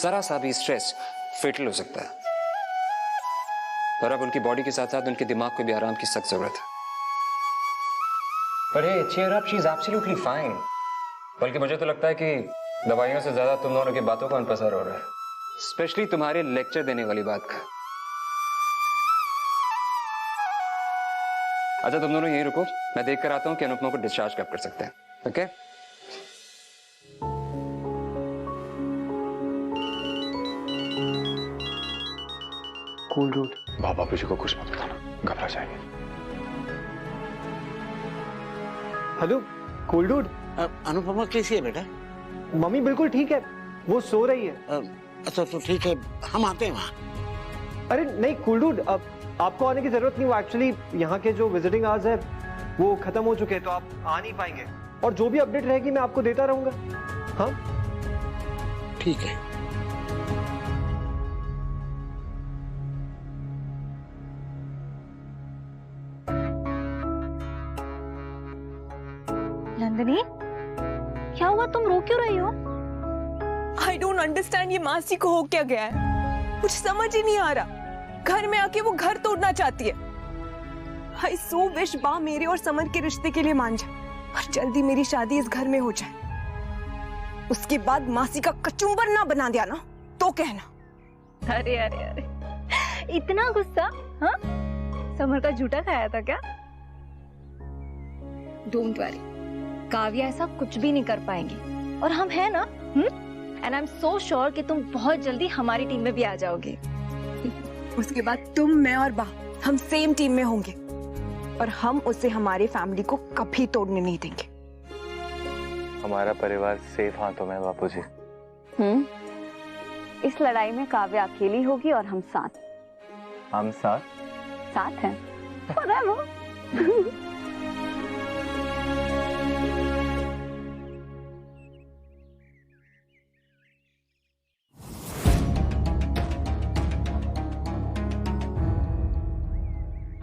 जरा सा भी स्ट्रेस फेटल हो सकता है। और अब उनकी बॉडी के साथ साथ उनके दिमाग को भी आराम की सख्त जरूरत है। पर हे, cheer up, she is absolutely fine। बल्कि मुझे तो लगता है कि दवाइयों से ज्यादा तुम दोनों की बातों का अनपसर हो रहा है, स्पेशली तुम्हारे लेक्चर देने वाली बात का। अच्छा तुम दोनों यहीं रुको, मैं देख कर आता हूं कि अनुपमा को डिस्चार्ज कब कर सकते हैं। Okay cool dude. बाबू जी को कुछ मत बताना, घबरा जाएंगे। Hello cool dude. अनुपमा कैसी है बेटा? मम्मी बिल्कुल ठीक है, वो सो रही है। अच्छा तो ठीक है, हम आते हैं वहाँ। अरे नहीं कूल डूड, अब आपको आने की जरूरत नहीं। वो एक्चुअली यहाँ के जो विजिटिंग आवर्स है वो खत्म हो चुके हैं, तो आप आ नहीं पाएंगे। और जो भी अपडेट रहेगी मैं आपको देता रहूंगा। हाँ ठीक है। नंदिनी, क्या हुआ? तुम रो क्यों रही हो? I don't understand, ये मासी को हो क्या गया है? कुछ समझ ही नहीं आ रहा। घर में आके वो घर तोड़ना चाहती है। I so wish बा मेरे और समर के रिश्ते के लिए मान जाए और जल्दी मेरी शादी इस घर में हो जाए। उसके बाद मासी का कचुम्बर ना बना दिया ना तो कहना। अरे अरे अरे, इतना गुस्सा? हाँ, समर का झूठा खाया था क्या? डोंट वरी, काव्या ऐसा कुछ भी नहीं कर पाएंगी और हम हैं ना। And I am so sure कि तुम बहुत जल्दी हमारी टीम में भी आ जाओगे। उसके बाद तुम, मैं और बा हम सेम टीम में होंगे और हम उसे हमारे फैमिली को कभी तोड़ने नहीं देंगे। हमारा परिवार सेफ हाथों में है बापूजी। इस लड़ाई में काव्या अकेली होगी और हम साथ साथ हैं। forever।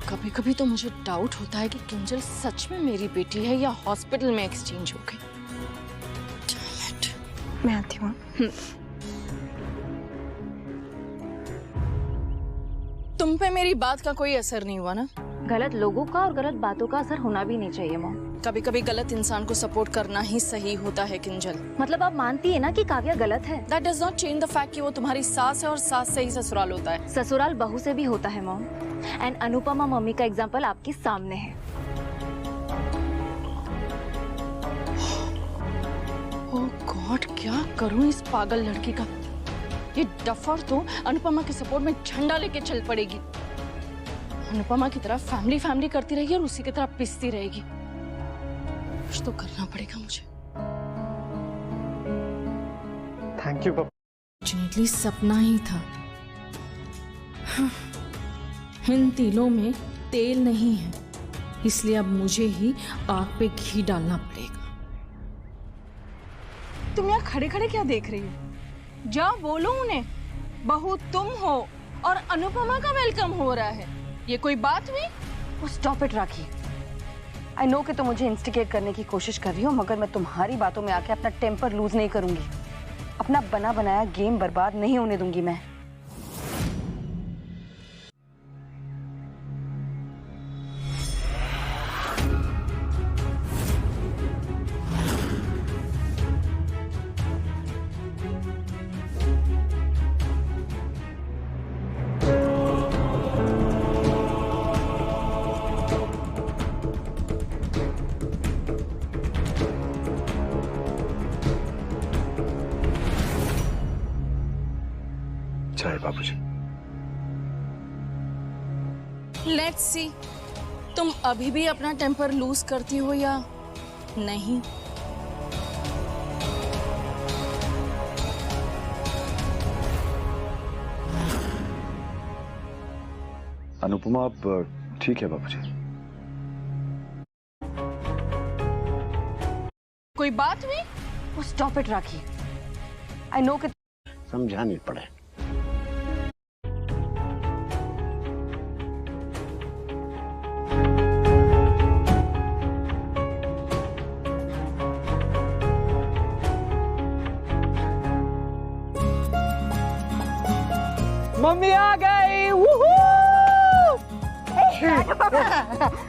कभी कभी तो मुझे डाउट होता है कि किंजल सच में मेरी बेटी है या हॉस्पिटल में एक्सचेंज हो गई। मैं आती हूँ। तुम पे मेरी बात का कोई असर नहीं हुआ ना? गलत लोगों का और गलत बातों का असर होना भी नहीं चाहिए मॉम। कभी कभी गलत इंसान को सपोर्ट करना ही सही होता है किंजल। मतलब आप मानती है ना कि काव्या गलत है? That does not change the fact कि वो तुम्हारी सास है और सास से ही ससुराल होता है। ससुराल बहू से भी होता है मॉम। एंड अनुपमा मम्मी का एग्जाम्पल आपके सामने है। ओह गॉड, क्या करूं इस पागल लड़की का? ये डफर तो अनुपमा के सपोर्ट में झंडा लेके चल पड़ेगी। अनुपमा की तरह फैमिली करती रहेगी और उसी की तरह पिसती रहेगी। कुछ तो करना पड़ेगा मुझे। थैंक यू पापा। फॉर्चुनेटली सपना ही था। इन तिलों में तेल नहीं है, इसलिए अब मुझे ही आग पे घी डालना पड़ेगा। तुम यहाँ खड़े खड़े क्या देख रही हो? जा बोलो उन्हें, बहू तुम हो और अनुपमा का वेलकम हो रहा है। ये कोई बात हुई? Stop it rakhi. I know कि तुम मुझे इंस्टिगेट करने की कोशिश कर रही हो, मगर मैं तुम्हारी बातों में आके अपना टेम्पर लूज नहीं करूंगी। अपना बना बनाया गेम बर्बाद नहीं होने दूंगी मैं। चाहे बापूजी। लेट्स सी, तुम अभी भी अपना टेम्पर लूज करती हो या नहीं? अनुपमा अब ठीक है बापूजी। कोई बात हुई? Stop it rakhi. I know कि समझानी पड़े। मम्मी आ गई। वूहू!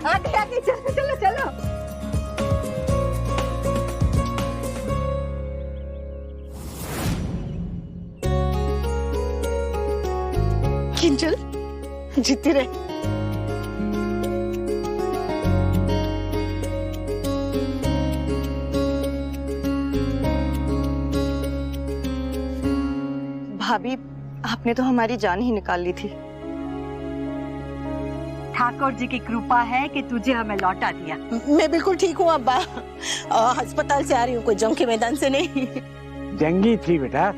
आगे आगे चलो चलो चलो। किंजल जीती रहे। भाभी, आपने तो हमारी जान ही निकाल ली थी। ठाकुर जी की कृपा है कि तुझे हमें लौटा दिया। मैं बिल्कुल ठीक हूँ अब्बा। अस्पताल से आ रही हूँ, कोई जंग के मैदान से नहीं। जंगी थी बेटा,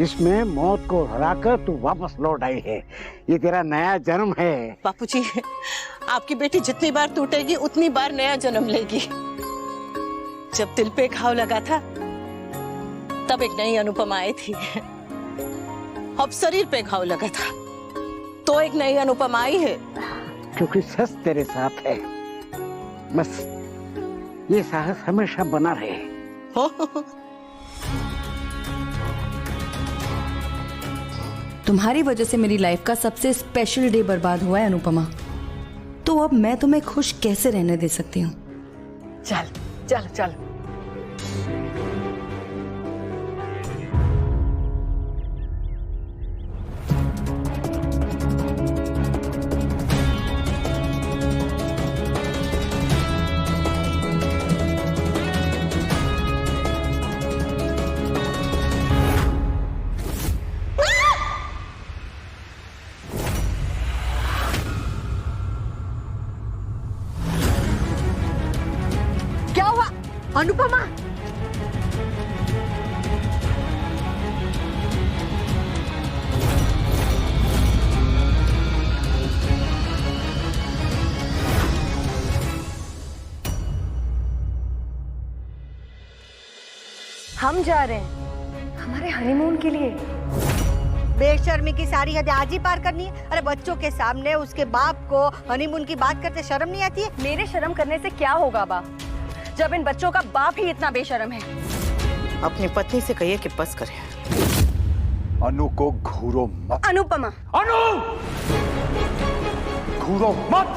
इसमें मौत को हराकर तू वापस लौट आई है। ये तेरा नया जन्म है। बापूजी, आपकी बेटी जितनी बार टूटेगी उतनी बार नया जन्म लेगी। जब दिल पे घाव लगा था तब एक नई अनुपमा आई थी, अब शरीर पे घाव लगा था तो एक नई अनुपमा आई है। क्योंकि सच तेरे साथ है, बस ये साहस हमेशा बना रहे। तुम्हारी वजह से मेरी लाइफ का सबसे स्पेशल डे बर्बाद हुआ है अनुपमा, तो अब मैं तुम्हें खुश कैसे रहने दे सकती हूँ? चल चल चल। क्या हुआ अनुपमा? हम जा रहे हैं हमारे हनीमून के लिए। बेशर्मी की सारी हद आज ही पार करनी है। अरे बच्चों के सामने उसके बाप को हनीमून की बात करते शर्म नहीं आती है? मेरे शर्म करने से क्या होगा बा, जब इन बच्चों का बाप ही इतना बेशर्म है। अपनी पत्नी से कहिए कि बस करे। अनु को घूरो मत। अनुपमा, अनु! घूरो मत।